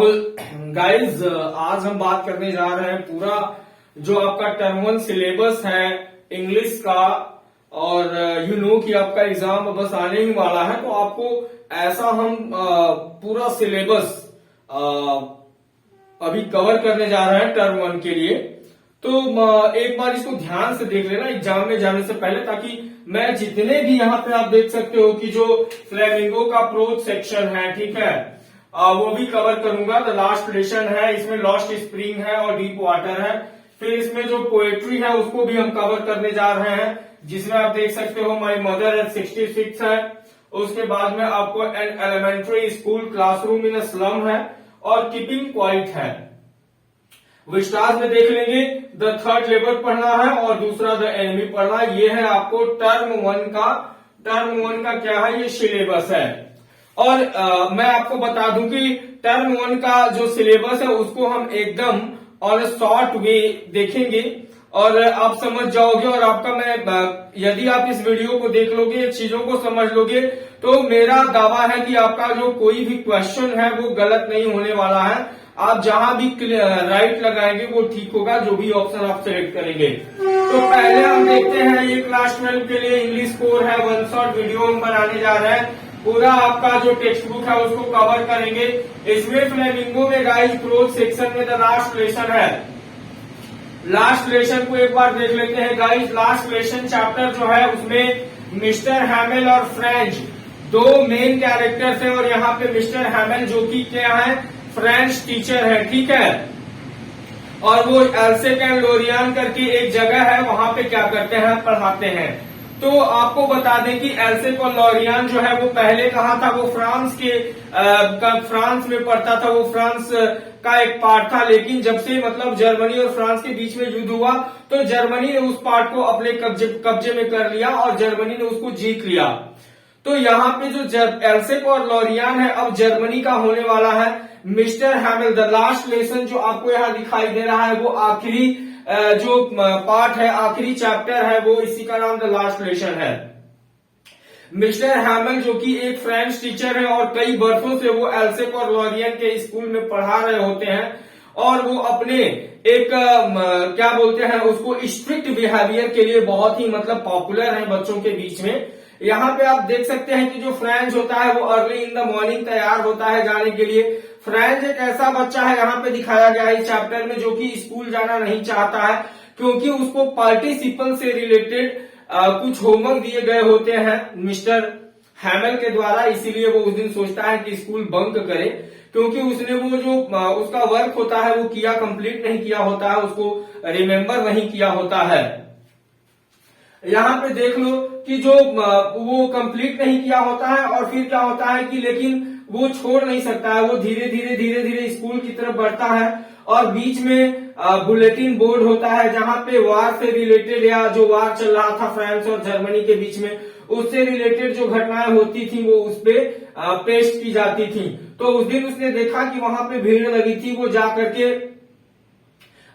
Rahul. Guys आज हम बात करने जा रहे हैं पूरा जो आपका टर्म 1 सिलेबस है इंग्लिश का, और यू नो कि आपका एग्जाम बस आने ही वाला है, तो आपको ऐसा हम पूरा सिलेबस अभी कवर करने जा रहे हैं टर्म 1 के लिए। तो एक बार इसको ध्यान से देख लेना एग्जाम में जाने से पहले, ताकि मैं जितने भी यहाँ पे आप देख सकते हो कि जो फ्लेमिंगो का अप्रोच सेक्शन है, ठीक है, वो भी कवर करूंगा। द लास्ट लेसन है, इसमें लॉस्ट स्प्रिंग है और डीप वाटर है। फिर इसमें जो पोएट्री है उसको भी हम कवर करने जा रहे हैं, जिसमें आप देख सकते हो माई मदर एट 66 है। उसके बाद में आपको an elementary school classroom in slum है और कीपिंग क्वाइट है। विस्टार्स में देख लेंगे द थर्ड लेबर पढ़ना है और दूसरा द एनिमी पढ़ना। ये है आपको टर्म 1 का क्या है, ये सिलेबस है। और मैं आपको बता दूं कि टर्म 1 का जो सिलेबस है उसको हम एकदम और शॉर्ट वे देखेंगे और आप समझ जाओगे। और आपका मैं यदि आप इस वीडियो को देख लोगे, चीजों को समझ लोगे, तो मेरा दावा है कि आपका जो कोई भी क्वेश्चन है वो गलत नहीं होने वाला है। आप जहां भी राइट लगाएंगे वो ठीक होगा, जो भी ऑप्शन आप सिलेक्ट करेंगे। तो पहले हम देखते हैं, ये क्लास 12 के लिए इंग्लिश कोर है, 1 शॉट वीडियो हम बनाने जा रहे हैं। पूरा आपका जो टेक्स्ट बुक है उसको कवर करेंगे। इसमें फ्लेमिंगो में गाइस प्रोज सेक्शन में द लास्ट लेसन है। लास्ट लेसन को एक बार देख लेते हैं गाइस। लास्ट लेसन चैप्टर जो है उसमें मिस्टर हैमेल और फ्रेंच दो मेन कैरेक्टर्स हैं, और यहाँ पे मिस्टर हैमेल जो कि क्या है, फ्रेंच टीचर है, ठीक है। और वो एल्सेक एंड लोरियान करके एक जगह है, वहां पे क्या करते हैं, पढ़ाते हैं। तो आपको बता दें कि एल्सेक और लोरियान जो है वो पहले कहा था, वो फ्रांस में पढ़ता था, वो फ्रांस का एक पार्ट था। लेकिन जब से मतलब जर्मनी और फ्रांस के बीच में युद्ध हुआ, तो जर्मनी ने उस पार्ट को अपने कब्जे में कर लिया और जर्मनी ने उसको जीत लिया। तो यहाँ पे जो एल्सेक और लोरियान है अब जर्मनी का होने वाला है। Mister Hamel the last lesson जो आपको यहाँ दिखाई दे रहा है वो आखिरी जो पार्ट है, आखिरी चैप्टर है, वो इसी का नाम द लास्ट लेसन है। मिस्टर हैमेल जो कि एक फ्रेंच टीचर है और कई वर्षों से वो एल्सेक और लोरियन के स्कूल में पढ़ा रहे होते हैं, और वो अपने एक क्या बोलते हैं उसको, स्ट्रिक्ट बिहेवियर के लिए बहुत ही मतलब पॉपुलर है बच्चों के बीच में। यहाँ पे आप देख सकते हैं कि जो फ्रेंच होता है वो अर्ली इन द मॉर्निंग तैयार होता है जाने के लिए। फ्रेंच एक ऐसा बच्चा है, यहाँ पे दिखाया गया है इस चैप्टर में, जो कि स्कूल जाना नहीं चाहता है, क्योंकि उसको पार्टिसिपल से रिलेटेड कुछ होमवर्क दिए गए होते हैं मिस्टर हैमेल के द्वारा। इसीलिए वो उस दिन सोचता है कि स्कूल बंक करे, क्योंकि उसने वो जो उसका वर्क होता है वो कंप्लीट नहीं किया होता है, उसको रिमेम्बर नहीं किया होता है। यहाँ पे देख लो कि जो वो कंप्लीट नहीं किया होता है, और फिर क्या होता है कि लेकिन वो छोड़ नहीं सकता है, वो धीरे धीरे स्कूल की तरफ बढ़ता है। और बीच में बुलेटिन बोर्ड होता है, जहां पे वार से रिलेटेड या जो वार चल रहा था फ्रांस और जर्मनी के बीच में, उससे रिलेटेड जो घटनाएं होती थी वो उस पे पेश की जाती थी। तो उस दिन उसने देखा कि वहां पे भीड़ लगी थी, वो जा करके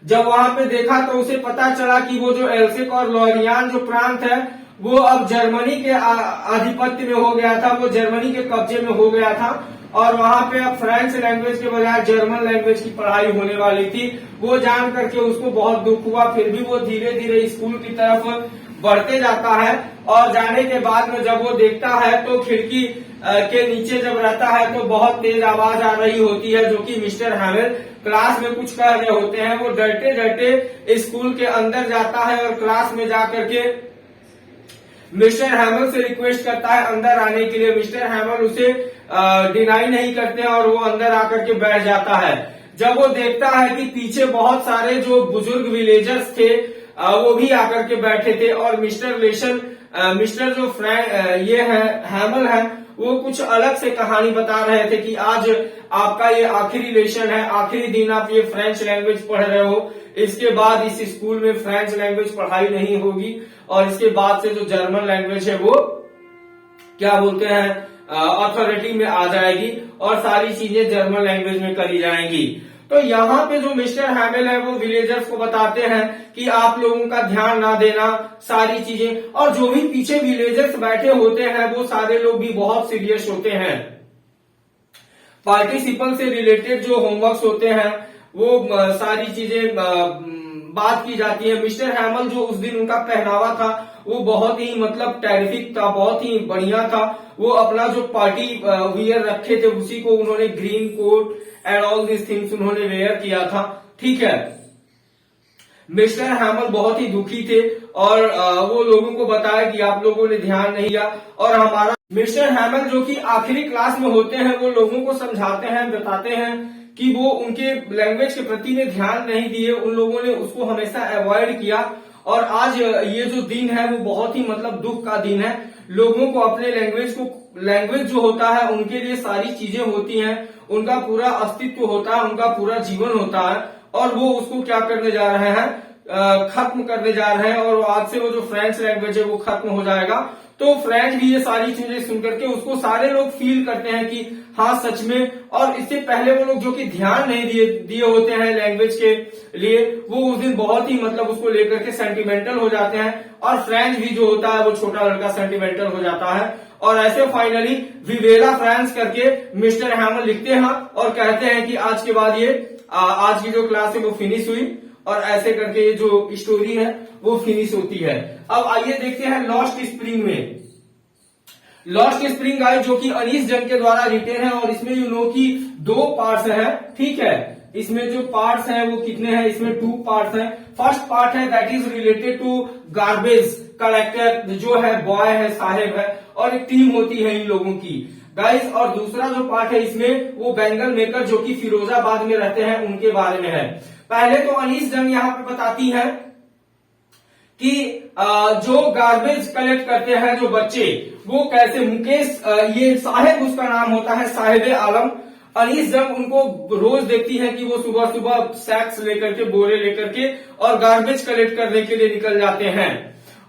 जब वहां पे देखा तो उसे पता चला कि वो जो एल्सेक और लोरियान जो प्रांत है वो अब जर्मनी के आधिपत्य में हो गया था, वो जर्मनी के कब्जे में हो गया था, और वहां पे अब फ्रेंच लैंग्वेज के बजाय जर्मन लैंग्वेज की पढ़ाई होने वाली थी। वो जान करके उसको बहुत दुख हुआ, फिर भी वो धीरे धीरे स्कूल की तरफ बढ़ते जाता है। और जाने के बाद में जब वो देखता है तो खिड़की के नीचे जब रहता है तो बहुत तेज आवाज आ रही होती है, जो कि मिस्टर हैमेल क्लास में कुछ कह रहे होते हैं। वो डरते डरते स्कूल के अंदर जाता है और क्लास में जाकर के मिस्टर हैमेल से रिक्वेस्ट करता है अंदर आने के लिए। मिस्टर हैमेल उसे डिनाई नहीं करते हैं और वो अंदर आकर के बैठ जाता है। जब वो देखता है कि पीछे बहुत सारे जो बुजुर्ग विलेजर्स थे वो भी आकर के बैठे थे, और मिस्टर जो ये है हैमेल है, वो कुछ अलग से कहानी बता रहे थे कि आज आपका ये आखिरी लेसन है, आखिरी दिन आप ये फ्रेंच लैंग्वेज पढ़ रहे हो, इसके बाद इस स्कूल में फ्रेंच लैंग्वेज पढ़ाई नहीं होगी, और इसके बाद से जो जर्मन लैंग्वेज है वो क्या बोलते हैं अथॉरिटी में आ जाएगी, और सारी चीजें जर्मन लैंग्वेज में करी जाएंगी। तो यहाँ पे जो मिस्टर हैमेल है वो विलेजर्स को बताते हैं कि आप लोगों का ध्यान ना देना सारी चीजें, और जो भी पीछे विलेजर्स बैठे होते हैं वो सारे लोग भी बहुत सीरियस होते हैं। पार्टिसिपल से रिलेटेड जो होमवर्क्स होते हैं वो सारी चीजें बात की जाती है। मिस्टर हैमल जो उस दिन उनका पहनावा था वो बहुत ही मतलब टेरिफिक था, बहुत ही बढ़िया था। वो अपना जो पार्टी वियर रखे थे उसी को उन्होंने green coat and all this things उन्होंने वेयर किया था, ठीक है। मिस्टर हैमल बहुत ही दुखी थे और वो लोगों को बताया कि आप लोगों ने ध्यान नहीं दिया। और हमारा मिस्टर हैमल जो कि आखिरी क्लास में होते हैं वो लोगों को समझाते हैं, बताते हैं कि वो उनके लैंग्वेज के प्रति में ध्यान नहीं दिए, उन लोगों ने उसको हमेशा अवॉइड किया। और आज ये जो दिन है वो बहुत ही मतलब दुख का दिन है। लोगों को अपने लैंग्वेज जो होता है उनके लिए सारी चीजें होती हैं, उनका पूरा अस्तित्व होता है, उनका पूरा जीवन होता है, और वो उसको क्या करने जा रहे हैं, खत्म करने जा रहे हैं। और आज से वो जो फ्रेंच लैंग्वेज है वो खत्म हो जाएगा। तो फ्रेंच भी ये सारी चीजें सुनकर के उसको सारे लोग फील करते हैं कि हाँ सच में। और इससे पहले वो लोग जो कि ध्यान नहीं दिए होते हैं लैंग्वेज के लिए, वो उस दिन बहुत ही मतलब उसको लेकर के सेंटिमेंटल हो जाते हैं। और फ्रेंच भी जो होता है वो छोटा लड़का सेंटिमेंटल हो जाता है। और ऐसे फाइनली विवेला फ्रांस करके मिस्टर हैमल लिखते हैं और कहते हैं कि आज के बाद ये आज की जो क्लास है वो फिनिश हुई, और ऐसे करके ये जो स्टोरी है वो फिनिश होती है। अब आइए देखते हैं लॉस्ट स्प्रिंग में। लॉस्ट स्प्रिंग गाइस जो कि अनीस जंग के द्वारा रिटेन है, और इसमें यू नो की 2 पार्ट्स हैं, ठीक है। इसमें जो पार्ट्स हैं वो कितने हैं, इसमें 2 पार्ट्स हैं। फर्स्ट पार्ट है that is related to garbage collector, जो है बॉय है, साहेब है, और एक टीम होती है इन लोगों की गाइस। और दूसरा जो पार्ट है इसमें वो बैंगल मेकर जो कि फिरोजाबाद में रहते हैं उनके बारे में है। पहले तो अनीस जंग यहाँ पे बताती है कि जो गार्बेज कलेक्ट करते हैं जो बच्चे, वो कैसे मुकेश, ये साहेब उसका नाम होता है, साहेब आलम। अनीस जंग उनको रोज देखती है कि वो सुबह सुबह सैक्स लेकर के, बोरे लेकर के और गार्बेज कलेक्ट करने के लिए निकल जाते हैं।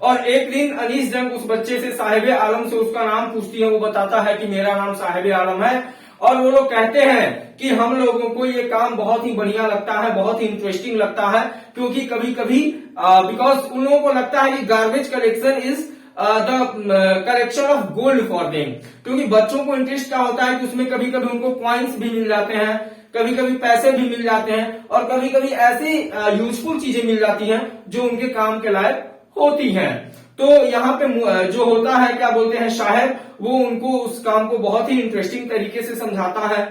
और एक दिन अनीस जंग उस बच्चे से, साहिब आलम से उसका नाम पूछती है। वो बताता है कि मेरा नाम साहिब आलम है। और वो लोग कहते हैं कि हम लोगों को ये काम बहुत ही बढ़िया लगता है, बहुत ही इंटरेस्टिंग लगता है, क्योंकि कभी कभी बिकॉज उन लोगों को लगता है कि garbage collection is the collection of gold for them. क्योंकि बच्चों को इंटरेस्ट क्या होता है कि उसमें कभी कभी उनको कॉइन्स भी मिल जाते हैं, कभी कभी पैसे भी मिल जाते हैं, और कभी कभी ऐसी यूजफुल चीजें मिल जाती हैं जो उनके काम के लायक होती हैं। तो यहाँ पे जो होता है, क्या बोलते हैं, साहब, वो उनको उस काम को बहुत ही इंटरेस्टिंग तरीके से समझाता है।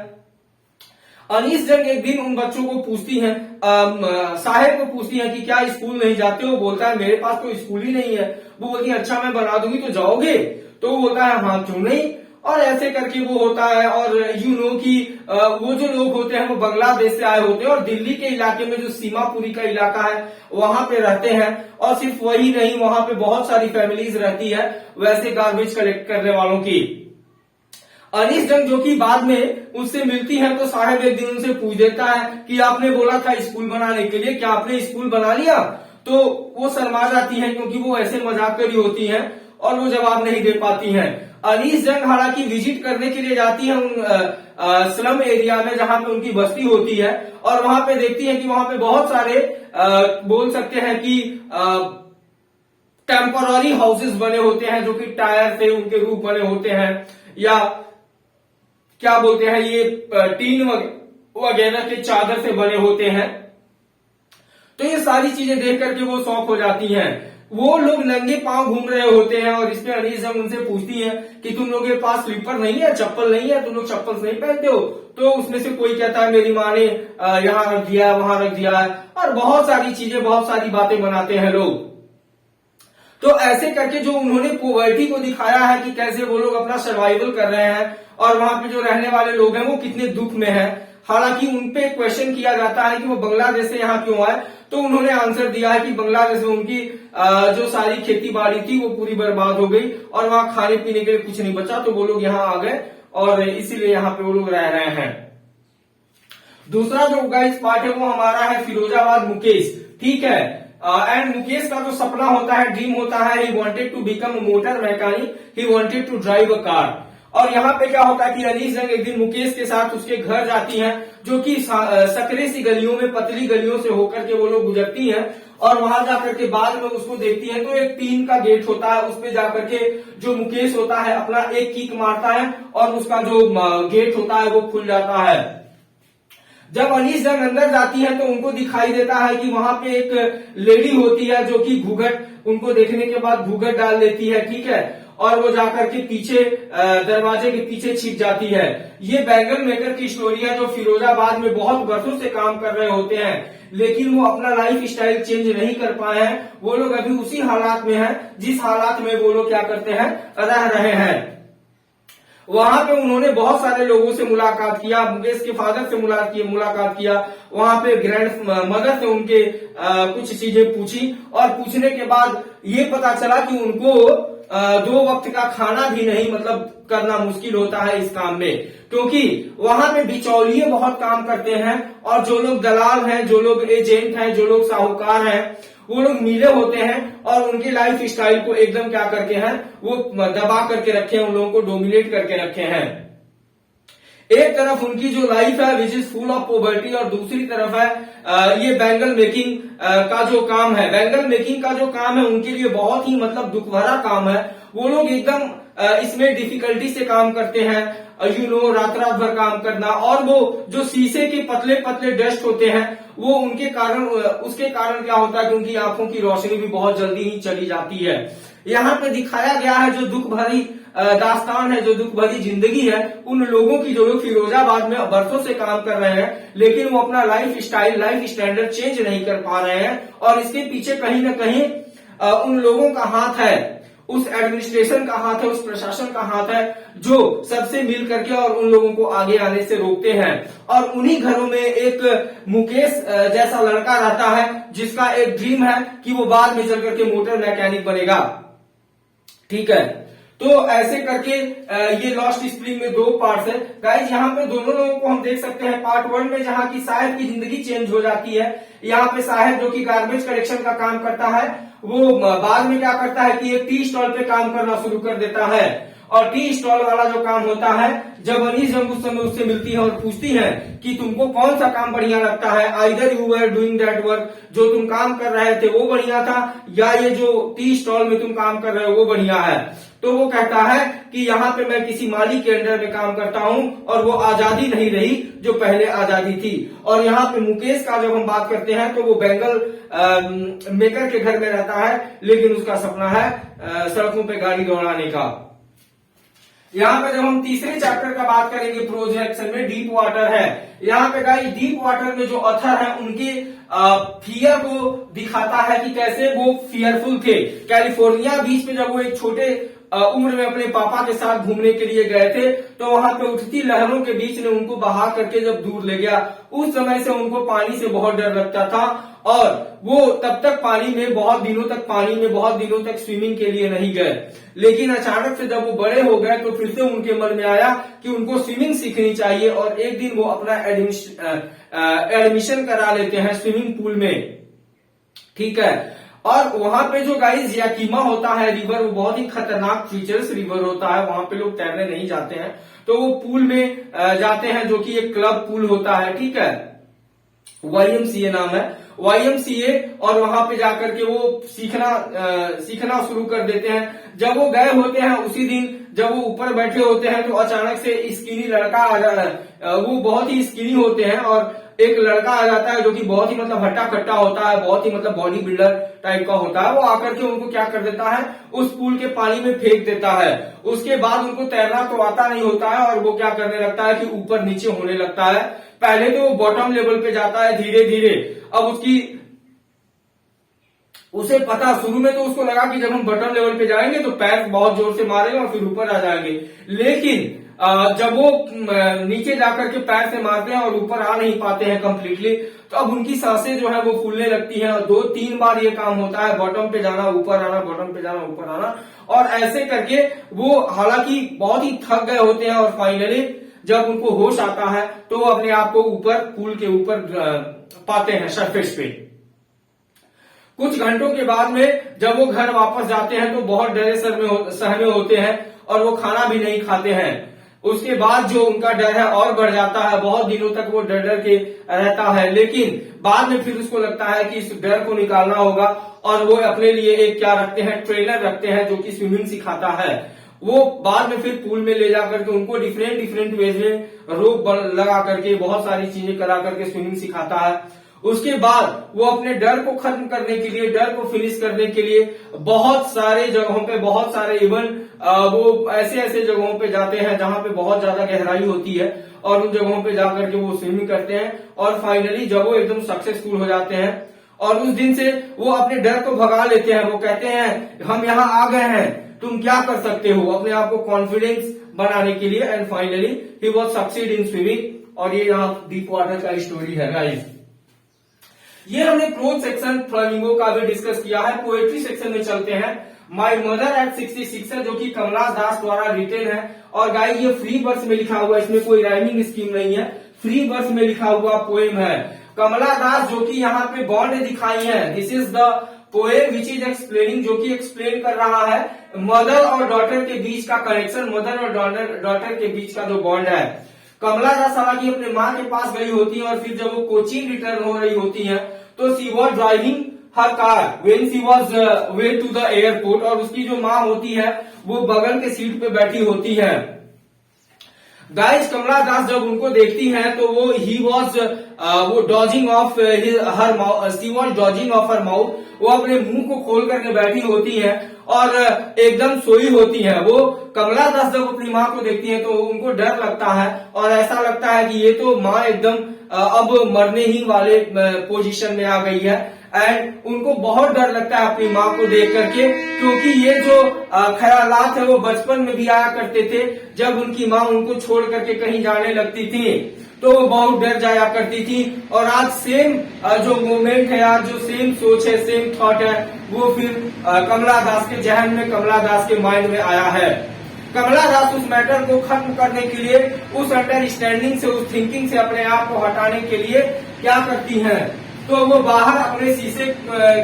अनीस जंग एक दिन उन बच्चों को पूछती हैं, साहेब को पूछती हैं कि क्या स्कूल नहीं जाते हो। बोलता है मेरे पास तो स्कूल ही नहीं है। वो बोलती है अच्छा मैं बना दूंगी तो जाओगे। तो वो बोलता है हाँ क्यों नहीं। और ऐसे करके वो होता है। और यू नो कि वो जो लोग होते हैं वो बांग्लादेश से आए होते हैं, और दिल्ली के इलाके में जो सीमापुरी का इलाका है वहां पे रहते हैं। और सिर्फ वही नहीं, वहां पे बहुत सारी फैमिलीज रहती है वैसे गार्बेज कलेक्ट करने वालों की। अनीस जंग जो कि बाद में उससे मिलती है, तो साहब एक दिन उनसे पूछ देता है कि आपने बोला था स्कूल बनाने के लिए, क्या आपने स्कूल बना लिया। तो वो शर्मा जाती हैं क्योंकि वो ऐसे मजाक करी होती हैं और वो जवाब नहीं दे पाती हैं। अनीस जंग हालांकि विजिट करने के लिए जाती है उन स्लम एरिया में जहां पे उनकी बस्ती होती है, और वहां पे देखती है कि वहां पे बहुत सारे बोल सकते हैं कि टेम्पररी हाउसेस बने होते हैं जो कि टायर से उनके रूफ बने होते हैं, या क्या बोलते हैं ये टीन वगैरह के चादर से बने होते हैं। तो ये सारी चीजें देख करके वो शौक हो जाती हैं। वो लोग नंगे पांव घूम रहे होते हैं, और इसमें अनीस जंग उनसे पूछती है कि तुम लोगों के पास स्लीपर नहीं है, चप्पल नहीं है, तुम लोग चप्पल नहीं पहनते हो। तो उसमें से कोई कहता है मेरी माँ ने यहाँ रख दिया है, वहां रख दिया है, और बहुत सारी चीजें, बहुत सारी बातें बनाते हैं लोग। तो ऐसे करके जो उन्होंने पॉवर्टी को दिखाया है कि कैसे वो लोग अपना सर्वाइवल कर रहे हैं, और वहां पे जो रहने वाले लोग हैं वो कितने दुख में हैं। हालांकि उनपे क्वेश्चन किया जाता है कि वो बांग्लादेश से यहाँ क्यों आए, तो उन्होंने आंसर दिया है कि बांग्लादेश में उनकी जो सारी खेती बाड़ी थी वो पूरी बर्बाद हो गई, और वहां खाने पीने के लिए कुछ नहीं बचा, तो वो लोग यहाँ आ गए और इसीलिए यहाँ पे वो लोग रह रहे हैं। दूसरा जो गाइस पार्ट है वो हमारा है फिरोजाबाद मुकेश, ठीक है। एंड मुकेश का जो सपना होता है, ड्रीम होता है, he wanted to become motor mechanic, he wanted to drive a car. और यहाँ पे क्या होता है कि अनीस जंग एक दिन मुकेश के साथ उसके घर जाती हैं, जो कि सकरे सी गलियों में, पतली गलियों से होकर के वो लोग गुजरती हैं, और वहां जाकर के बाद में उसको देखती है तो एक टीन का गेट होता है, उस पे जाकर के जो मुकेश होता है अपना एक किक मारता है और उसका जो गेट होता है वो खुल जाता है। जब अनीस जंग अंदर जाती है तो उनको दिखाई देता है कि वहां पे एक लेडी होती है जो कि घूंघट, उनको देखने के बाद घूंघट डाल लेती है, ठीक है, और वो जाकर के पीछे दरवाजे के पीछे छिप जाती है। ये बैंगल मेकर की स्टोरी है जो फिरोजाबाद में बहुत वर्षों से काम कर रहे होते हैं, लेकिन वो अपना लाइफ स्टाइल चेंज नहीं कर पाए हैं। वो लोग अभी उसी हालात में हैं जिस हालात में वो लोग क्या करते हैं, रह रहे हैं। वहां पे उन्होंने बहुत सारे लोगों से मुलाकात किया, मुकेश के फादर से मुलाकात किया, वहां पे ग्रैंड मदर से उनके कुछ चीजें पूछी और पूछने के बाद ये पता चला कि उनको 2 वक्त का खाना भी नहीं मतलब करना मुश्किल होता है इस काम में, क्योंकि वहां पे बिचौलिए बहुत काम करते हैं और जो लोग दलाल हैं, जो लोग एजेंट हैं, जो लोग साहूकार हैं, वो लोग मिले होते हैं और उनकी लाइफ स्टाइल को एकदम क्या करके हैं, वो दबा करके रखे हैं, उन लोगों को डोमिनेट करके रखे हैं। एक तरफ उनकी जो लाइफ है which is full of poverty और दूसरी तरफ है ये बैंगल मेकिंग का जो काम है। बैंगल मेकिंग का जो काम है उनके लिए बहुत ही मतलब दुख भरा काम है। वो लोग एकदम इसमें डिफिकल्टी से काम करते हैं, रात रात भर काम करना, और वो जो शीशे के पतले पतले डस्ट होते हैं वो उनके कारण, उसके कारण क्या होता है कि उनकी आंखों की रोशनी भी बहुत जल्दी ही चली जाती है। यहाँ पे दिखाया गया है जो दुख भरी दास्तान है, जो दुख भरी जिंदगी है उन लोगों की जो लोग फिरोजाबाद में वर्षों से काम कर रहे हैं, लेकिन वो अपना life style, life standard change नहीं कर पा रहे हैं। और इसके पीछे कहीं ना कहीं उन लोगों का हाथ है, उस एडमिनिस्ट्रेशन का हाथ है, उस प्रशासन का हाथ है जो सबसे मिल करके और उन लोगों को आगे आने से रोकते हैं। और उन्हीं घरों में एक मुकेश जैसा लड़का रहता है जिसका एक ड्रीम है कि वो बाद में चल करके मोटर मैकेनिक बनेगा, ठीक है। तो ऐसे करके ये लॉस्ट स्प्रिंग में 2 पार्ट्स है गाइस। यहाँ पे दोनों लोगों को हम देख सकते हैं। पार्ट 1 में जहाँ की साहिब की जिंदगी चेंज हो जाती है, यहाँ पे साहिब जो कि गार्बेज कलेक्शन का काम करता है वो बाद में क्या करता है कि एक टी स्टॉल पे काम करना शुरू कर देता है। और टी स्टॉल वाला जो काम होता है, जब अनीस जंग उस समय उससे मिलती है और पूछती है कि तुमको कौन सा काम बढ़िया लगता है, either you were doing that work, जो तुम काम कर रहे थे वो बढ़िया था या ये जो टी स्टॉल में तुम काम कर रहे हो वो बढ़िया है। तो वो कहता है कि यहाँ पे मैं किसी मालिक के अंडर में काम करता हूँ और वो आजादी नहीं रही जो पहले आजादी थी। और यहाँ पे मुकेश का जब हम बात करते हैं तो वो बैंगल मेकर के घर में रहता है, लेकिन उसका सपना है सड़कों पे गाड़ी दौड़ाने का। यहाँ पे जब हम तीसरे चैप्टर का बात करेंगे प्रोजेक्ट में, डीप वाटर है। यहाँ पे गाइस डीप वाटर में जो ऑथर है उनके फियर को दिखाता है कि कैसे वो फियरफुल थे। कैलिफोर्निया बीच पे जब वो एक छोटे उम्र में अपने पापा के साथ घूमने के लिए गए थे तो वहां पे उठती लहरों के बीच ने उनको बहा करके जब दूर ले गया, उस समय से उनको पानी से बहुत डर लगता था और वो तब तक पानी में बहुत दिनों तक स्विमिंग के लिए नहीं गए। लेकिन अचानक से जब वो बड़े हो गए तो फिर से उनके मन में आया कि उनको स्विमिंग सीखनी चाहिए और एक दिन वो अपना एडमिशन करा लेते हैं स्विमिंग पूल में, ठीक है। और वहां पे जो गाइस याकीमा होता है रिवर, वो बहुत ही खतरनाक फीचर्स रिवर होता है, वहां पे लोग तैरने नहीं जाते हैं तो वो पूल में जाते हैं जो कि एक क्लब पूल होता है, ठीक है। YMCA नाम है, YMCA, और वहां पे जाकर के वो सीखना शुरू कर देते हैं। जब वो गए होते हैं उसी दिन जब वो ऊपर बैठे होते हैं तो अचानक से स्किनी लड़का आ जाता है। वो बहुत ही स्किनी होते हैं और एक लड़का आ जाता है जो कि बहुत ही मतलब हट्टा कट्टा होता है, बहुत ही मतलब बॉडी बिल्डर टाइप का होता है। वो आकर के उनको क्या कर देता है, उस पूल के पानी में फेंक देता है। उसके बाद उनको तैरना तो आता नहीं होता है और वो क्या करने लगता है कि ऊपर नीचे होने लगता है। पहले तो वो बॉटम लेवल पे जाता है धीरे धीरे। अब उसे पता, शुरू में तो उसको लगा कि जब हम बॉटम लेवल पे जाएंगे तो पैर बहुत जोर से मारेंगे और फिर ऊपर आ जाएंगे, लेकिन जब वो नीचे जाकर के पैर से मारते हैं और ऊपर आ नहीं पाते हैं कंप्लीटली, तो अब उनकी सांसें जो है वो फूलने लगती हैं और 2-3 बार ये काम होता है, बॉटम पे जाना ऊपर आना, बॉटम पे जाना ऊपर आना, और ऐसे करके वो हालांकि बहुत ही थक गए होते हैं और फाइनली जब उनको होश आता है तो वो अपने आप को ऊपर पूल के ऊपर पाते हैं सरफेस पे। कुछ घंटों के बाद में जब वो घर वापस जाते हैं तो बहुत डरे सहमे होते हैं और वो खाना भी नहीं खाते हैं। उसके बाद जो उनका डर है और बढ़ जाता है, बहुत दिनों तक वो डर डर के रहता है, लेकिन बाद में फिर उसको लगता है कि इस डर को निकालना होगा और वो अपने लिए एक क्या रखते हैं, ट्रेनर रखते हैं जो कि स्विमिंग सिखाता है। वो बाद में फिर पूल में ले जाकर के उनको डिफरेंट डिफरेंट वेज में रोप लगा करके बहुत सारी चीजें करा करके स्विमिंग सिखाता है। उसके बाद वो अपने डर को खत्म करने के लिए, डर को फिनिश करने के लिए बहुत सारे जगहों पे, बहुत सारे इवन वो ऐसे ऐसे जगहों पे जाते हैं जहां पे बहुत ज्यादा गहराई होती है और उन जगहों पे जाकर के वो स्विमिंग करते हैं और फाइनली जब वो एकदम सक्सेसफुल हो जाते हैं और उस दिन से वो अपने डर को भगा लेते हैं। वो कहते हैं हम यहाँ आ गए हैं, तुम क्या कर सकते हो, अपने आप को कॉन्फिडेंस बनाने के लिए। And finally he was succeed in swimming. और ये यहाँ डीप वाटर का स्टोरी है गाइस। ये हमने प्रोज सेक्शन फ्लेमिंगो का भी डिस्कस किया है। पोएट्री सेक्शन में चलते हैं। माई मदर एट 66 है, जो कि कमला दास द्वारा रिटेन है। और गाइस ये फ्री वर्स में लिखा हुआ है, इसमें कोई राइमिंग स्कीम नहीं है, फ्री वर्स में लिखा हुआ पोएम है। कमला दास जो कि यहाँ पे बॉन्ड दिखाई है, this is the poem which is explaining, जो कि एक्सप्लेन कर रहा है मदर और डॉटर के बीच का कनेक्शन, मदर और डॉटर के बीच का जो बॉन्ड है। कमला दास हालांकि अपने माँ के पास गई होती है और फिर जब वो कोचीन रिटर्न हो रही होती है तो she was driving her car when she was way to the airport. और उसकी जो माँ होती है वो बगल के सीट पे बैठी होती है। गाइस कमला दास जब उनको देखती हैं तो वो ही वॉज वो dodging off her mouth, she was dodging off her mouth, वो अपने मुंह को खोल करके बैठी होती है और एकदम सोई होती है। वो कमला दास जब अपनी माँ को देखती है तो उनको डर लगता है और ऐसा लगता है कि ये तो माँ एकदम अब मरने ही वाले पोजीशन में आ गई है। एंड उनको बहुत डर लगता है अपनी माँ को देख करके, क्योंकि ये जो ख्यालात है वो बचपन में भी आया करते थे। जब उनकी माँ उनको छोड़ करके कहीं जाने लगती थी तो वो बहुत डर जाया करती थी। और आज सेम जो मोमेंट है, आज जो सेम सोच है, सेम थॉट है, वो फिर कमला दास के जहन में, कमला दास के माइंड में आया है। कमला दास उस मैटर को खत्म करने के लिए, उस अंडरस्टैंडिंग से, उस थिंकिंग से अपने आप को हटाने के लिए क्या करती हैं, तो वो बाहर अपने शीशे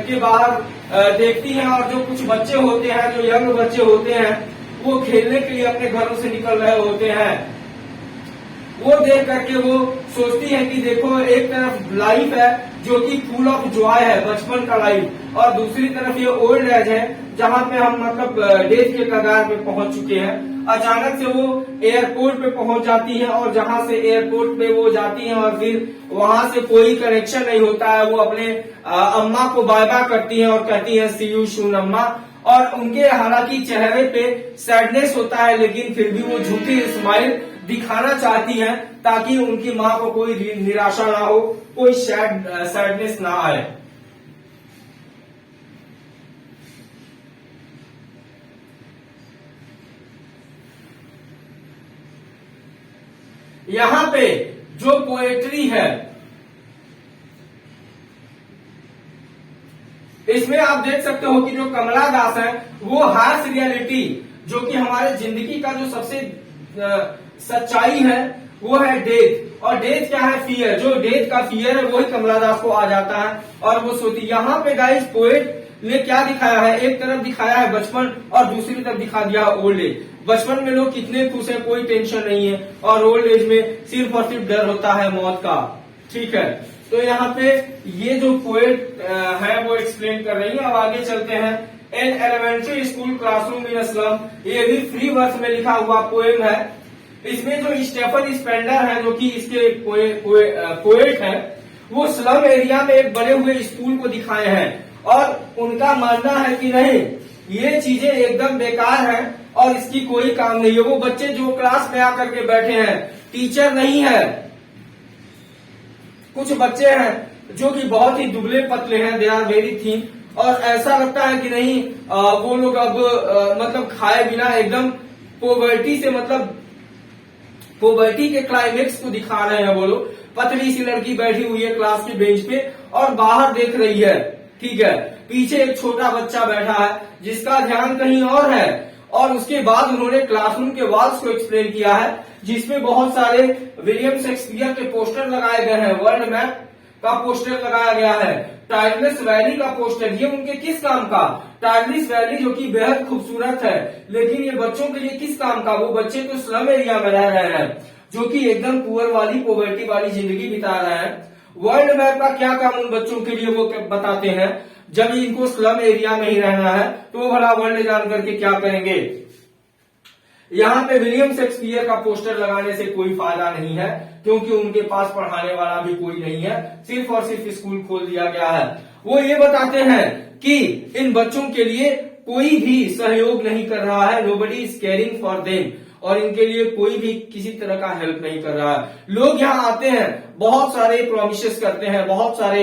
के बाहर देखती हैं और जो कुछ बच्चे होते हैं, जो यंग बच्चे होते हैं, वो खेलने के लिए अपने घरों से निकल रहे होते हैं। वो देख करके वो सोचती है कि देखो एक तरफ लाइफ है जो कि फुल ऑफ जॉय है, बचपन का लाइफ, और दूसरी तरफ ये ओल्ड एज है जहाँ पे हम मतलब डेथ के कगार पे पहुंच चुके हैं। अचानक से वो एयरपोर्ट पे पहुंच जाती है और जहां से एयरपोर्ट पे वो जाती हैं और फिर वहां से कोई कनेक्शन नहीं होता है। वो अपने अम्मा को बाय बाय करती हैं और कहती हैं सी यू सून अम्मा। और उनके हालांकि चेहरे पे सैडनेस होता है, लेकिन फिर भी वो झूठी स्माइल दिखाना चाहती हैं ताकि उनकी माँ को कोई निराशा ना हो, कोई सैडनेस ना आए। यहाँ पे जो पोएट्री है इसमें आप देख सकते हो कि जो कमला दास है वो हार्श रियलिटी, जो कि हमारे जिंदगी का जो सबसे सच्चाई है वो है डेथ। और डेथ क्या है? फियर। जो डेथ का फियर है वही कमला दास को आ जाता है और वो सोती। यहाँ पे गाइस पोएट ने क्या दिखाया है, एक तरफ दिखाया है बचपन और दूसरी तरफ दिखा दिया ओल्ड एज। बचपन में लोग कितने खुश है, कोई टेंशन नहीं है, और ओल्ड एज में सिर्फ और सिर्फ डर होता है मौत का। ठीक है, तो यहाँ पे ये जो पोएट है वो एक्सप्लेन कर रही है। अब आगे चलते हैं। An elementary school classroom in slum, ये भी फ्री वर्स में लिखा हुआ पोएम है। इसमें जो स्टेफन स्पेंडर है जो कि इसके पोएट है, वो स्लम एरिया में एक बने हुए स्कूल को दिखाए हैं और उनका मानना है कि नहीं ये चीजें एकदम बेकार है और इसकी कोई काम नहीं है। वो बच्चे जो क्लास में आकर के बैठे हैं, टीचर नहीं है, कुछ बच्चे हैं जो कि बहुत ही दुबले पतले हैं, दे आर वेरी थिन, और ऐसा लगता है कि नहीं वो लोग अब मतलब खाए बिना एकदम पोवर्टी से, मतलब पोवर्टी के क्लाइमेक्स को दिखा रहे हैं। वो लोग, पतली सी लड़की बैठी हुई है क्लास के बेंच पे और बाहर देख रही है। ठीक है, पीछे एक छोटा बच्चा बैठा है जिसका ध्यान कहीं और है। और उसके बाद उन्होंने क्लासरूम के वॉल्स को एक्सप्लेन किया है जिसमें बहुत सारे विलियम शेक्सपियर के पोस्टर लगाए गए हैं, वर्ल्ड मैप का पोस्टर लगाया गया है, टाइमलेस वैली का पोस्टर। ये उनके किस काम का? टार्लिस वैली जो कि बेहद खूबसूरत है, लेकिन ये बच्चों के लिए किस काम का? वो बच्चे तो स्लम एरिया में रह रहे हैं, जो कि एकदम पुअर वाली, पॉवर्टी वाली जिंदगी बिता रहे हैं। वर्ल्ड मैप का क्या काम उन बच्चों के लिए वो बताते हैं? जब इनको स्लम एरिया में ही रहना है तो वो भला वर्ल्ड जान करके क्या करेंगे? यहाँ पे विलियम शेक्सपियर का पोस्टर लगाने से कोई फायदा नहीं है, क्योंकि उनके पास पढ़ाने वाला भी कोई नहीं है, सिर्फ और सिर्फ स्कूल खोल दिया गया है। वो ये बताते हैं कि इन बच्चों के लिए कोई भी सहयोग नहीं कर रहा है, nobody is caring for them, और इनके लिए कोई भी किसी तरह का हेल्प नहीं कर रहा है। लोग यहाँ आते हैं, बहुत सारे प्रोमिसेस करते हैं, बहुत सारे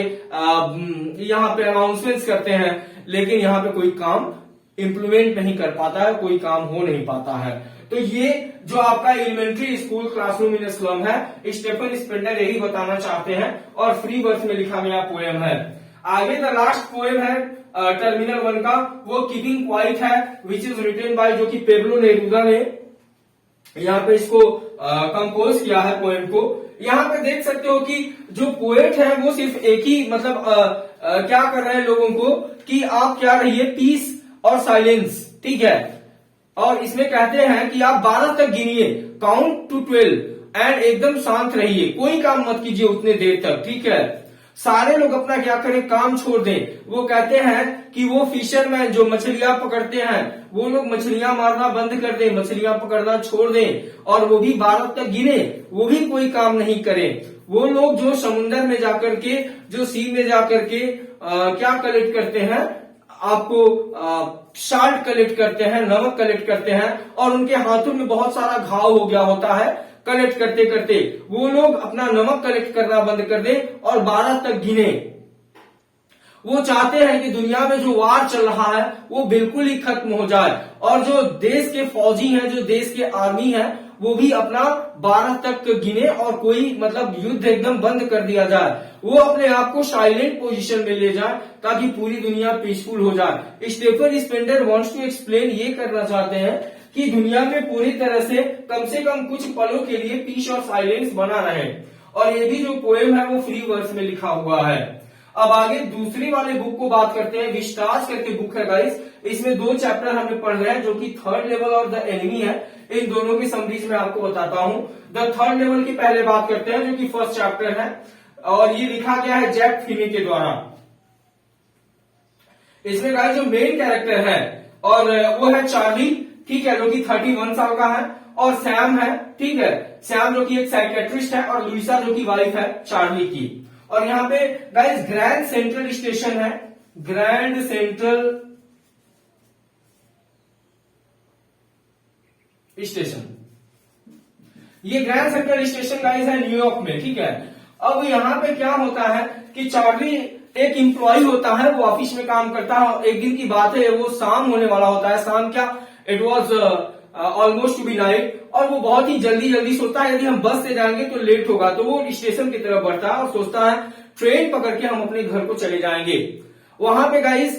यहाँ पे अनाउंसमेंट्स करते हैं, लेकिन यहाँ पे कोई काम इम्प्लीमेंट नहीं कर पाता है, कोई काम हो नहीं पाता है। तो ये जो आपका elementary school classroom in slum है, स्टेफन स्पेंडर यही बताना चाहते हैं, और फ्री वर्स में लिखा गया पोएम है। आगे द लास्ट पोएम है टर्मिनल 1 का, वो कीपिंग क्वाइट है, विच इज रिटन बाय, जो कि पेब्लो नेरूदा ने यहाँ पे इसको कंपोज किया है पोएम को। यहाँ पे देख सकते हो कि जो पोएट है वो सिर्फ एक ही मतलब क्या कर रहे हैं लोगों को कि आप क्या रहिए, पीस और साइलेंस, ठीक है। और इसमें कहते हैं कि आप 12 तक गिनिए, काउंट टू 12 एंड एकदम शांत रहिए, कोई काम मत कीजिए उतने देर तक, ठीक है। सारे लोग अपना क्या करें, काम छोड़ दें। वो कहते हैं कि वो फिशरमैन जो मछलियां पकड़ते हैं, वो लोग मछलियां मारना बंद कर दें, मछलियां पकड़ना छोड़ दें, और वो भी 12 तक गिने, वो भी कोई काम नहीं करें। वो लोग जो समुन्द्र में जाकर के, जो सी में जाकर के क्या कलेक्ट करते हैं, आपको साल्ट कलेक्ट करते हैं, नमक कलेक्ट करते हैं, और उनके हाथों में बहुत सारा घाव हो गया होता है कलेक्ट करते करते, वो लोग अपना नमक कलेक्ट करना बंद कर दें और 12 तक गिने। वो चाहते हैं कि दुनिया में जो वार चल रहा है वो बिल्कुल ही खत्म हो जाए, और जो देश के फौजी हैं, जो देश के आर्मी है, वो भी अपना 12 तक गिने और कोई मतलब युद्ध एकदम बंद कर दिया जाए। वो अपने आप को साइलेंट पोजीशन में ले जाए ताकि पूरी दुनिया पीसफुल हो जाए। Stephen Spender wants to explain, ये करना चाहते हैं कि दुनिया में पूरी तरह से कम कुछ पलों के लिए पीस और साइलेंस बना रहे। और ये भी जो पोएम है वो फ्री वर्स में लिखा हुआ है। अब आगे दूसरी वाले बुक को बात करते हैं, विस्टास करके बुक है गाइस। इसमें 2 चैप्टर हमें पढ़ रहे हैं, जो कि थर्ड लेवल और द एनिमी है। इन दोनों की समरीज मैं आपको बताता हूं। द थर्ड लेवल की पहले बात करते हैं, जो कि फर्स्ट चैप्टर है, और ये लिखा गया है जैक फिनी के द्वारा। इसमें गाइस जो मेन कैरेक्टर है और वो है चार्ली, ठीक है, जो कि 31 साल का है, और सैम है, ठीक है, सैम जो कि एक साइकेट्रिस्ट है, और लुइसा जो कि वाइफ है चार्ली की। और यहाँ पे गाइस ग्रैंड सेंट्रल स्टेशन है, ग्रैंड सेंट्रल स्टेशन, ये ग्रैंड सेंट्रल स्टेशन गाइस है न्यूयॉर्क में, ठीक है। अब यहाँ पे क्या होता है कि चार्ली एक एम्प्लॉय होता है, वो ऑफिस में काम करता है। एक दिन की बात है, वो शाम होने वाला होता है, शाम क्या, it was almost to be night, और वो बहुत ही जल्दी सोचता है यदि हम बस से जाएंगे तो लेट होगा, तो वो स्टेशन की तरफ बढ़ता है और सोचता है ट्रेन पकड़ के हम अपने घर को चले जाएंगे। वहां पे गाइस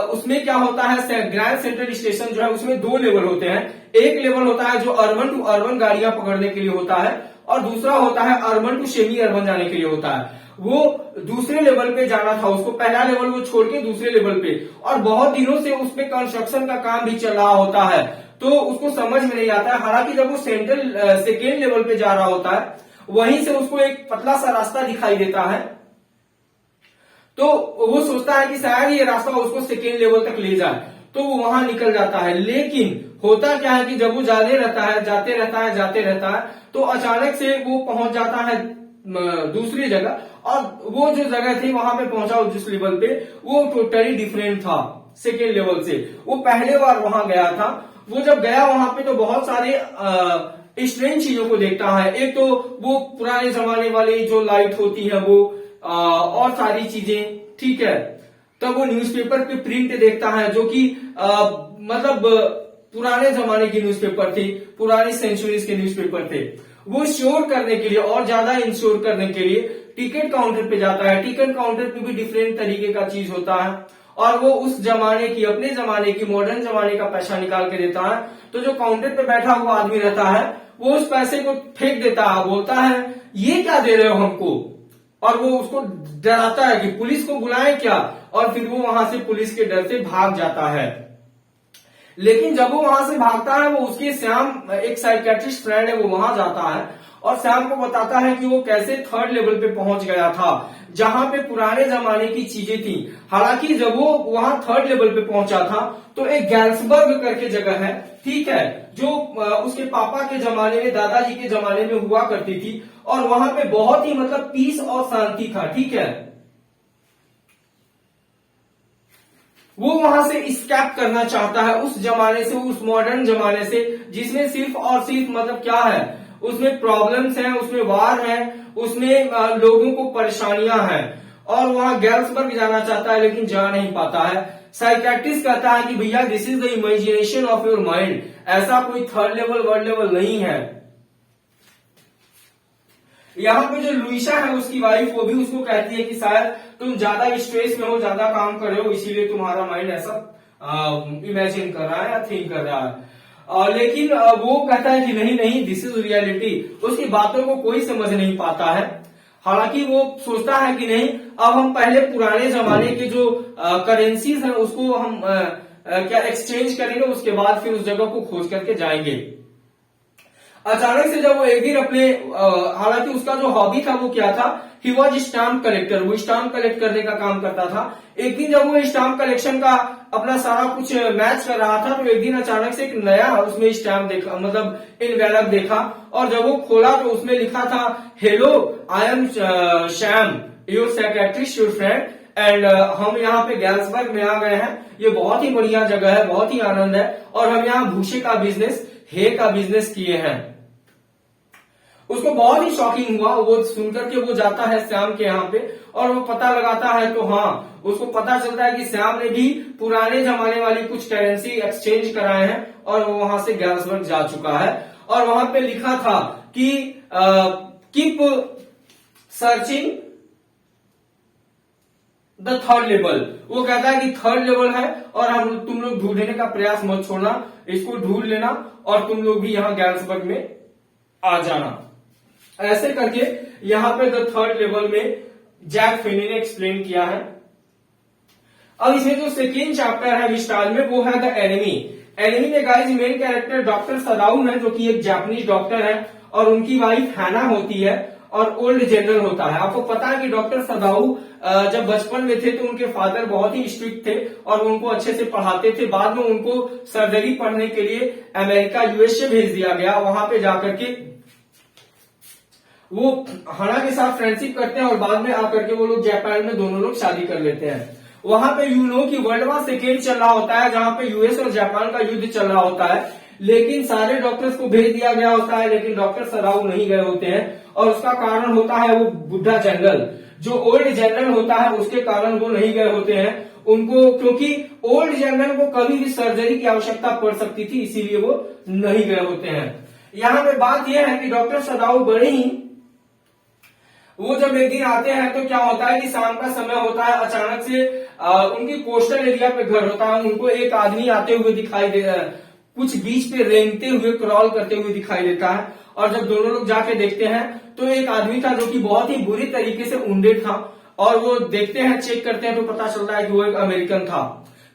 उसमें क्या होता है, ग्रैंड सेंट्रल स्टेशन जो है उसमें 2 लेवल होते हैं। एक लेवल होता है जो अर्बन टू अर्बन गाड़ियां पकड़ने के लिए होता है, और दूसरा होता है अर्बन टू सेमी अर्बन जाने के लिए होता है। वो दूसरे लेवल पे जाना था उसको, पहला लेवल वो छोड़ के दूसरे लेवल पे, और बहुत दिनों से उस पे कंस्ट्रक्शन का काम भी चल रहा होता है, तो उसको समझ में नहीं आता है। हालांकि जब वो सेकेंड लेवल पे जा रहा होता है, वहीं से उसको एक पतला सा रास्ता दिखाई देता है, तो वो सोचता है कि शायद ये रास्ता उसको सेकेंड लेवल तक ले जाए, तो वो वहां निकल जाता है। लेकिन होता क्या है कि जब वो जाते रहता है, तो अचानक से वो पहुंच जाता है दूसरी जगह, और वो जो जगह थी वहां पे पहुंचा जिस लेवल पे, वो टोटली डिफरेंट था सेकेंड लेवल से। वो पहले बार वहां गया था, वो जब गया वहां पे तो बहुत सारे स्ट्रेंज चीजों को देखता है। एक तो वो पुराने जमाने वाली जो लाइट होती है वो, और सारी चीजें, ठीक है। तब वो न्यूज़पेपर पे प्रिंट देखता है, जो कि मतलब पुराने जमाने की न्यूज़पेपर थी, पुरानी सेंचुरीज के न्यूज़पेपर थे। वो श्योर करने के लिए, और ज्यादा इंश्योर करने के लिए टिकट काउंटर पे जाता है। टिकट काउंटर पे भी डिफरेंट तरीके का चीज होता है, और वो उस जमाने की, अपने जमाने की, मॉडर्न जमाने का पैसा निकाल के देता है। तो जो काउंटर पे बैठा हुआ आदमी रहता है, वो उस पैसे को फेंक देता है, बोलता है ये क्या दे रहे हो हमको, और वो उसको डराता है कि पुलिस को बुलाएं क्या, और फिर वो वहां से पुलिस के डर से भाग जाता है। लेकिन जब वो वहां से भागता है, वो उसके श्याम एक साइकियाट्रिस्ट फ्रेंड है, वो वहां जाता है और श्याम को बताता है कि वो कैसे 3rd लेवल पे पहुंच गया था, जहां पे पुराने जमाने की चीजें थी। हालांकि जब वो वहां 3rd लेवल पे पहुंचा था तो एक गैल्सबर्ग करके जगह है, ठीक है, जो उसके पापा के जमाने में, दादाजी के जमाने में हुआ करती थी, और वहां पे बहुत ही मतलब पीस और शांति था, ठीक है। वो वहां से स्कैप करना चाहता है उस जमाने से, उस मॉडर्न जमाने से, जिसमें सिर्फ और सिर्फ मतलब क्या है, उसमें प्रॉब्लम्स हैं, उसमें वार है, उसमें लोगों को परेशानियां हैं, और वहां गैल्सबर्ग जाना चाहता है लेकिन जा नहीं पाता है। साइकियाट्रिस्ट कहता है कि भैया this is the imagination of your mind, ऐसा कोई 3rd लेवल 1 लेवल नहीं है। यहाँ पे जो लुइसा है उसकी वाइफ, वो भी उसको कहती है कि शायद तुम ज्यादा स्ट्रेस में हो, ज्यादा काम कर रहे हो, इसीलिए तुम्हारा माइंड ऐसा इमेजिन कर रहा है या थिंक कर रहा है। लेकिन वो कहता है कि नहीं नहीं, दिस इज रियलिटी। उसकी बातों को कोई समझ नहीं पाता है। हालांकि वो सोचता है कि नहीं, अब हम पहले पुराने जमाने के जो करेंसीज हैं उसको हम क्या एक्सचेंज करेंगे, उसके बाद फिर उस जगह को खोज करके जाएंगे। अचानक से जब वो एक दिन अपने हालांकि उसका जो हॉबी था वो क्या था, ही वॉज स्टाम्प कलेक्टर, वो स्टाम्प कलेक्ट करने का काम करता था। एक दिन जब वो स्टाम्प कलेक्शन का अपना सारा कुछ मैच कर रहा था, तो एक दिन अचानक से एक नया उसमें स्टाम्प देखा, मतलब इनवेलप देखा, और जब वो खोला तो उसमें लिखा था, hello I am Shyam, your psychiatrist, your friend, and हम यहाँ पे गैल्सबर्ग में आ गए हैं। ये बहुत ही बढ़िया जगह है, बहुत ही आनंद है, और हम यहाँ भूसे का बिजनेस, हे का बिजनेस किए हैं। उसको बहुत ही शॉकिंग हुआ, वो सुनकर के वो जाता है श्याम के यहाँ पे, और वो पता लगाता है, तो हाँ, उसको पता चलता है कि श्याम ने भी पुराने जमाने वाली कुछ करेंसी एक्सचेंज कराए हैं, और वो वहां से गैल्सबर्ग जा चुका है। और वहां पे लिखा था कि keep searching the 3rd level. वो कहता है कि 3rd लेवल है, और तुम लोग ढूंढने का प्रयास मत छोड़ना, इसको ढूंढ लेना, और तुम लोग भी यहाँ गैल्सबर्ग में आ जाना। ऐसे करके यहाँ पे द 3rd लेवल में जैक फिनी ने एक्सप्लेन किया है। अब इसमें जो सेकेंड चैप्टर है विस्टाल में, वो है द एनिमी। एनिमी में गाइस मेन कैरेक्टर डॉक्टर सदाउ है, जो कि एक जापानीज डॉक्टर है, और उनकी वाइफ हैना होती है, और ओल्ड जनरल होता है। आपको पता है कि डॉक्टर सदाउ जब बचपन में थे तो उनके फादर बहुत ही स्ट्रिक्ट थे, और उनको अच्छे से पढ़ाते थे। बाद में उनको सर्जरी पढ़ने के लिए अमेरिका, यूएसए भेज दिया गया। वहां पे जाकर के वो हना के साथ फ्रेंडशिप करते हैं, और बाद में आकर के वो लोग जापान में दोनों लोग शादी कर लेते हैं। वहां पे की वर्ल्ड वॉर सेकेंड चल रहा होता है, जहां पे यूएस और जापान का युद्ध चल रहा होता है, लेकिन सारे डॉक्टर्स को भेज दिया गया होता है, लेकिन डॉक्टर सदाउ नहीं गए होते हैं, और उसका कारण होता है वो बुढ़ा जनरल, जो ओल्ड जनरल होता है, उसके कारण वो नहीं गए होते हैं उनको, क्योंकि ओल्ड जनरल को कभी भी सर्जरी की आवश्यकता पड़ सकती थी, इसीलिए वो नहीं गए होते हैं। यहाँ पे बात यह है कि डॉक्टर सदाउ बड़े ही, वो जब एक दिन आते हैं तो क्या होता है कि शाम का समय होता है, अचानक से उनकी कोस्टल एरिया पे घर होता है, उनको एक आदमी आते हुए दिखाई दे, कुछ बीच पे रेंगते हुए, क्रॉल करते हुए दिखाई देता है। और जब दोनों लोग जाके देखते हैं तो एक आदमी था जो कि बहुत ही बुरी तरीके से वुंडेड था, और वो देखते हैं, चेक करते हैं, तो पता चलता है कि वो एक अमेरिकन था।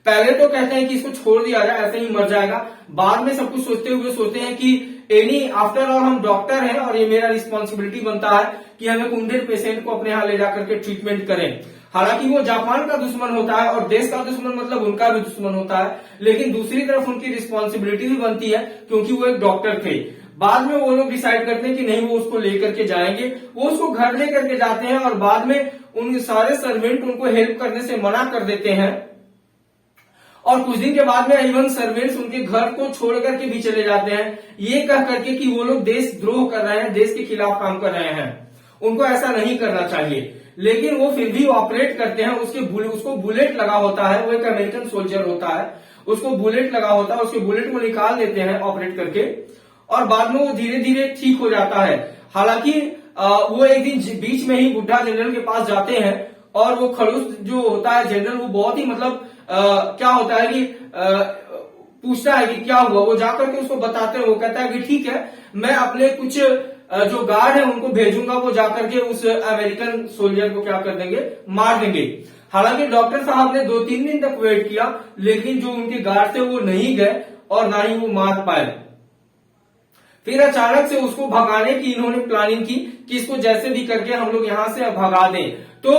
पहले तो कहते हैं कि इसको छोड़ दिया जाए, ऐसे ही मर जाएगा। बाद में सब कुछ सोचते हुए सोचते हैं कि एनी आफ्टर ऑल हम डॉक्टर हैं, और ये मेरा रिस्पॉन्सिबिलिटी बनता है कि हम एक वुंडेड पेशेंट को अपने यहाँ ले जाकर के ट्रीटमेंट करें। हालांकि वो जापान का दुश्मन होता है, और देश का दुश्मन मतलब उनका भी दुश्मन होता है, लेकिन दूसरी तरफ उनकी रिस्पॉन्सिबिलिटी भी बनती है, क्योंकि वो एक डॉक्टर थे। बाद में वो लोग डिसाइड करते हैं कि नहीं, वो उसको लेकर के जाएंगे। वो उसको घर लेकर के जाते हैं, और बाद में उन सारे सर्वेंट उनको हेल्प करने से मना कर देते हैं, और कुछ दिन के बाद में इवन सर्वेंट्स उनके घर को छोड़ करके भी चले जाते हैं, ये कह करके कि वो लोग देशद्रोह कर रहे हैं, देश के खिलाफ काम कर रहे हैं, उनको ऐसा नहीं करना चाहिए। लेकिन वो फिर भी ऑपरेट करते हैं। उसको बुलेट लगा होता है, वो एक अमेरिकन सोल्जर होता है, उसको बुलेट लगा होता है, उसके बुलेट को निकाल देते हैं ऑपरेट करके, और बाद में वो धीरे धीरे ठीक हो जाता है। हालांकि वो एक दिन बीच में ही बुढ़ा जनरल के पास जाते हैं, और वो खड़ूस जो होता है जनरल, वो बहुत ही मतलब क्या होता है कि पूछता है कि क्या हुआ। वो जाकर के उसको बताते हैं, वो कहता है कि ठीक है, मैं अपने कुछ जो गार्ड है उनको भेजूंगा, वो जाकर के उस अमेरिकन सोल्जर को क्या कर देंगे, मार देंगे। हालांकि डॉक्टर साहब ने 2-3 दिन तक वेट किया, लेकिन जो उनके गार्ड थे वो नहीं गए और ना ही वो मार पाए। फिर अचानक से उसको भगाने की इन्होंने प्लानिंग की कि इसको जैसे भी करके हम लोग यहां से भगा दें। तो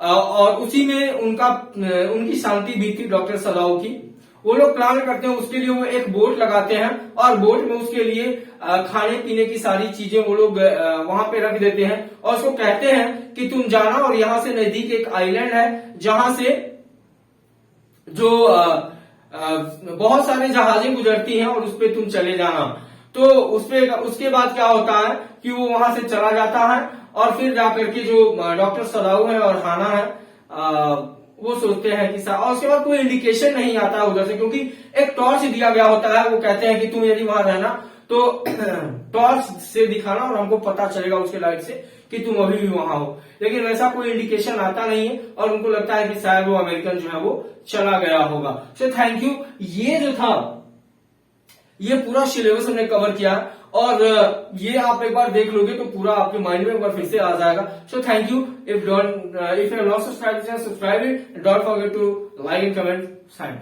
और उसी में उनकी शांति भी थी डॉक्टर सदाऊ की। वो लोग प्लान करते हैं, उसके लिए वो एक बोट लगाते हैं और बोट में उसके लिए खाने पीने की सारी चीजें वो लोग वहां पे रख देते हैं और उसको कहते हैं कि तुम जाना और यहां से नजदीक एक आइलैंड है जहां से जो बहुत सारे जहाजें गुजरती हैं और उस पे तुम चले जाना। तो उसके बाद क्या होता है कि वो वहां से चला जाता है और फिर जाकर के जो डॉक्टर सदाऊ है और हाना है वो सोचते हैं कि और उसके बाद कोई इंडिकेशन नहीं आता उधर से, क्योंकि एक टॉर्च दिया गया होता है। वो कहते हैं कि तुम यदि वहां रहना तो टॉर्च से दिखाना और हमको पता चलेगा उसके लाइट से कि तुम अभी भी वहां हो। लेकिन वैसा कोई इंडिकेशन आता नहीं है और उनको लगता है कि शायद वो अमेरिकन जो है वो चला गया होगा। सो थैंक यू। ये जो था ये पूरा सिलेबस हमने कवर किया और ये आप एक बार देख लोगे तो पूरा आपके माइंड में एक बार फिर से आ जाएगा। So thank you. If you have not subscribe, subscribe it, don't forget to like and comment, sign.